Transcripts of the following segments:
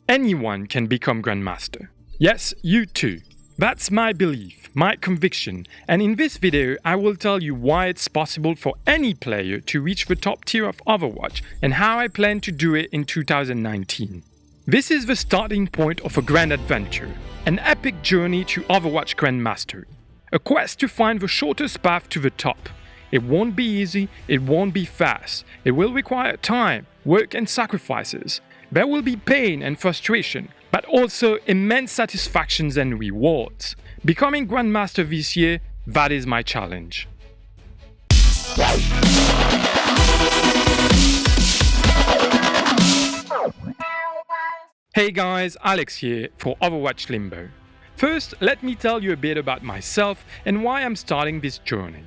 Anyone can become Grandmaster. Yes, you too. That's my belief, my conviction, and in this video I will tell you why it's possible for any player to reach the top tier of Overwatch and how I plan to do it in 2019. This is the starting point of a grand adventure, an epic journey to Overwatch Grandmastery, a quest to find the shortest path to the top. It won't be easy, it won't be fast, it will require time, work and sacrifices. There will be pain and frustration, but also immense satisfactions and rewards. Becoming Grandmaster this year, that is my challenge. Hey guys, Alex here for Overwatch Limbo. First, let me tell you a bit about myself and why I'm starting this journey.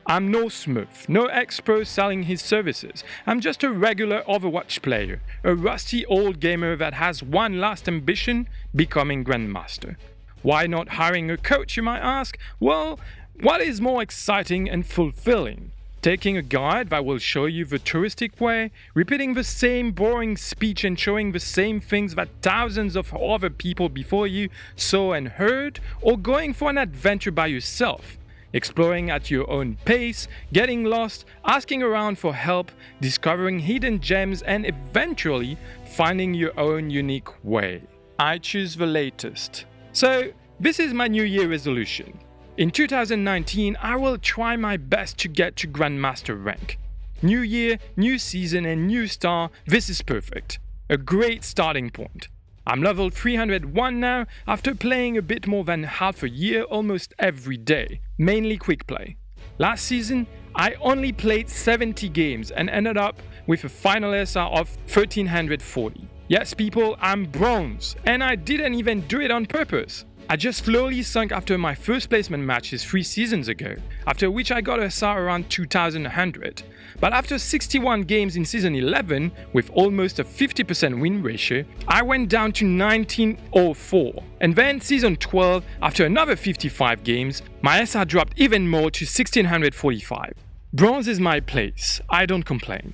I'm no smurf, no expert selling his services. I'm just a regular Overwatch player, a rusty old gamer that has one last ambition, becoming Grandmaster. Why not hiring a coach, you might ask? Well, what is more exciting and fulfilling? Taking a guide that will show you the touristic way, repeating the same boring speech and showing the same things that thousands of other people before you saw and heard, or going for an adventure by yourself? Exploring at your own pace, getting lost, asking around for help, discovering hidden gems, and eventually finding your own unique way. I choose the latest. So, this is my New Year resolution. In 2019, I will try my best to get to Grandmaster rank. New year, new season, and new star, this is perfect. A great starting point. I'm level 301 now, after playing a bit more than half a year almost every day, mainly quick play. Last season, I only played 70 games and ended up with a final SR of 1340. Yes people, I'm bronze, and I didn't even do it on purpose. I just slowly sunk after my first placement matches 3 seasons ago, after which I got a SR around 2100. But after 61 games in season 11, with almost a 50% win ratio, I went down to 1904. And then season 12, after another 55 games, my SR dropped even more to 1645. Bronze is my place, I don't complain.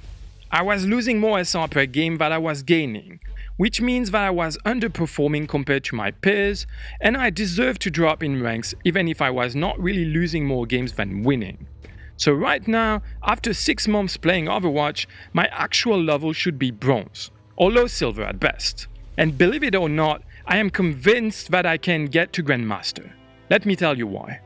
I was losing more SR per game than I was gaining, which means that I was underperforming compared to my peers, and I deserved to drop in ranks even if I was not really losing more games than winning. So right now, after 6 months playing Overwatch, my actual level should be bronze, or low silver at best. And believe it or not, I am convinced that I can get to Grandmaster. Let me tell you why.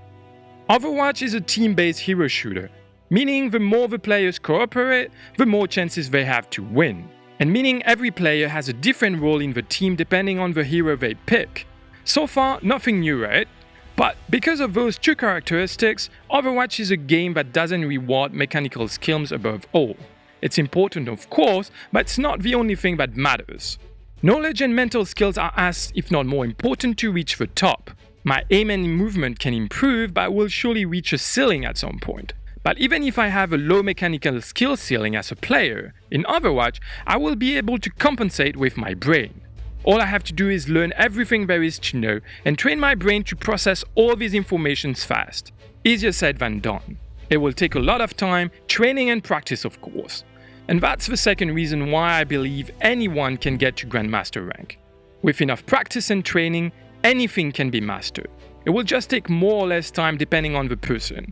Overwatch is a team-based hero shooter, meaning the more the players cooperate, the more chances they have to win. And meaning every player has a different role in the team depending on the hero they pick. So far, nothing new, right? But because of those two characteristics, Overwatch is a game that doesn't reward mechanical skills above all. It's important of course, but it's not the only thing that matters. Knowledge and mental skills are as, if not more important to reach the top. My aim and movement can improve, but will surely reach a ceiling at some point. But even if I have a low mechanical skill ceiling as a player, in Overwatch, I will be able to compensate with my brain. All I have to do is learn everything there is to know and train my brain to process all these informations fast. Easier said than done. It will take a lot of time, training and practice of course. And that's the second reason why I believe anyone can get to Grandmaster rank. With enough practice and training, anything can be mastered. It will just take more or less time depending on the person.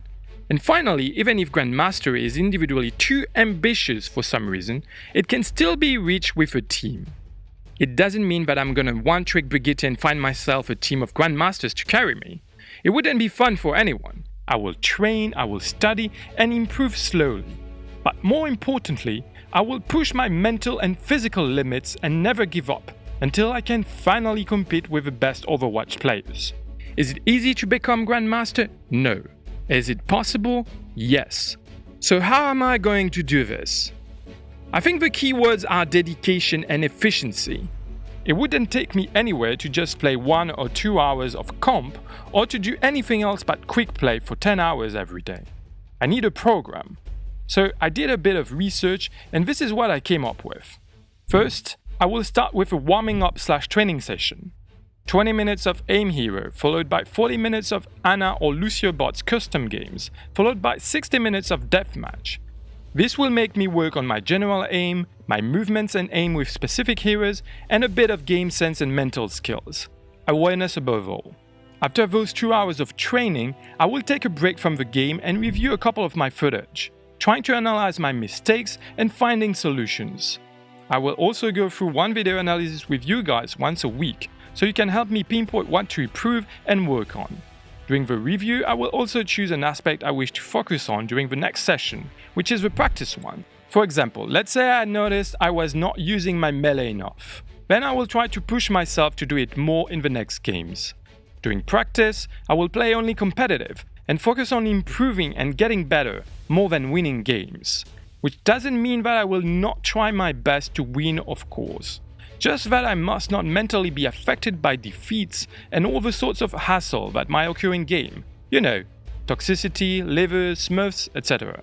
And finally, even if Grandmaster is individually too ambitious for some reason, it can still be reached with a team. It doesn't mean that I'm gonna one-trick Brigitte and find myself a team of Grandmasters to carry me. It wouldn't be fun for anyone. I will train, I will study, and improve slowly. But more importantly, I will push my mental and physical limits and never give up, until I can finally compete with the best Overwatch players. Is it easy to become Grandmaster? No. Is it possible? Yes. So how am I going to do this? I think the key words are dedication and efficiency. It wouldn't take me anywhere to just play 1 or 2 hours of comp or to do anything else but quick play for 10 hours every day. I need a program. So I did a bit of research and this is what I came up with. First, I will start with a warming up / training session. 20 minutes of aim hero, followed by 40 minutes of Ana or Lucio bots custom games, followed by 60 minutes of deathmatch. This will make me work on my general aim, my movements and aim with specific heroes, and a bit of game sense and mental skills. Awareness above all. After those 2 hours of training, I will take a break from the game and review a couple of my footage, trying to analyze my mistakes and finding solutions. I will also go through one video analysis with you guys once a week, so you can help me pinpoint what to improve and work on. During the review, I will also choose an aspect I wish to focus on during the next session, which is the practice one. For example, let's say I noticed I was not using my melee enough. Then I will try to push myself to do it more in the next games. During practice, I will play only competitive and focus on improving and getting better more than winning games. Which doesn't mean that I will not try my best to win, of course. Just that I must not mentally be affected by defeats and all the sorts of hassle that might occur in game. You know, toxicity, livers, smurfs, etc.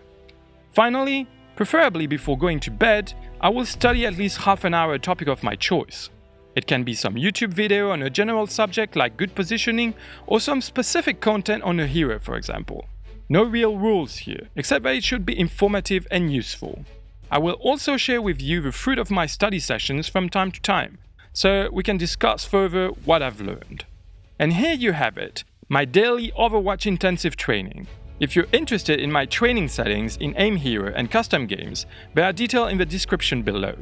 Finally, preferably before going to bed, I will study at least half an hour a topic of my choice. It can be some YouTube video on a general subject like good positioning, or some specific content on a hero, for example. No real rules here, except that it should be informative and useful. I will also share with you the fruit of my study sessions from time to time, so we can discuss further what I've learned. And here you have it, my daily Overwatch intensive training. If you're interested in my training settings in aim hero and custom games, they are detailed in the description below.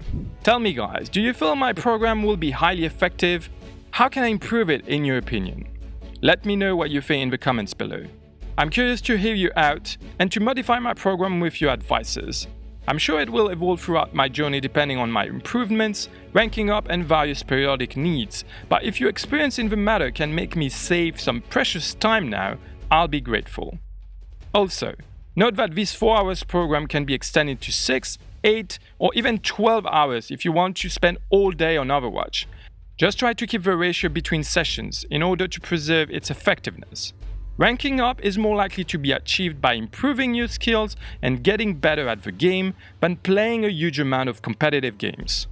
Tell me guys, do you feel my program will be highly effective? How can I improve it in your opinion? Let me know what you think in the comments below. I'm curious to hear you out and to modify my program with your advices. I'm sure it will evolve throughout my journey depending on my improvements, ranking up and various periodic needs, but if your experience in the matter can make me save some precious time now, I'll be grateful. Also, note that this 4 hours program can be extended to 6, 8 or even 12 hours if you want to spend all day on Overwatch. Just try to keep the ratio between sessions in order to preserve its effectiveness. Ranking up is more likely to be achieved by improving your skills and getting better at the game than playing a huge amount of competitive games.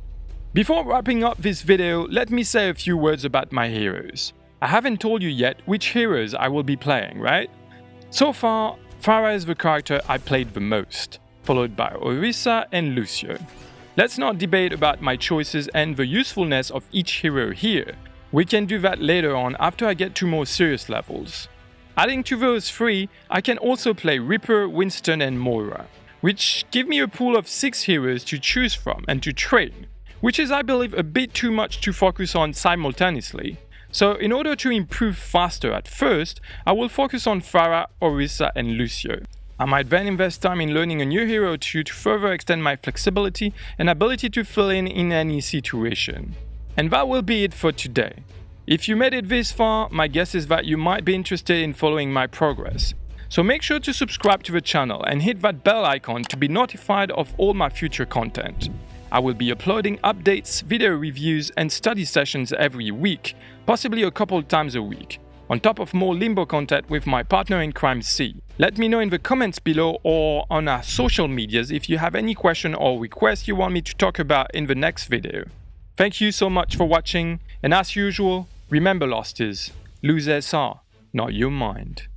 Before wrapping up this video, let me say a few words about my heroes. I haven't told you yet which heroes I will be playing, right? So far, Pharah is the character I played the most, followed by Orisa and Lucio. Let's not debate about my choices and the usefulness of each hero here. We can do that later on after I get to more serious levels. Adding to those three, I can also play Reaper, Winston and Moira, which give me a pool of 6 heroes to choose from and to train, which is I believe a bit too much to focus on simultaneously. So in order to improve faster at first, I will focus on Pharah, Orisa and Lucio. I might then invest time in learning a new hero or two to further extend my flexibility and ability to fill in any situation. And that will be it for today. If you made it this far, my guess is that you might be interested in following my progress. So make sure to subscribe to the channel and hit that bell icon to be notified of all my future content. I will be uploading updates, video reviews and study sessions every week, possibly a couple times a week, on top of more limbo content with my partner in crime C. Let me know in the comments below or on our social medias if you have any question or request you want me to talk about in the next video. Thank you so much for watching, and as usual, remember losers, losers are not your mind.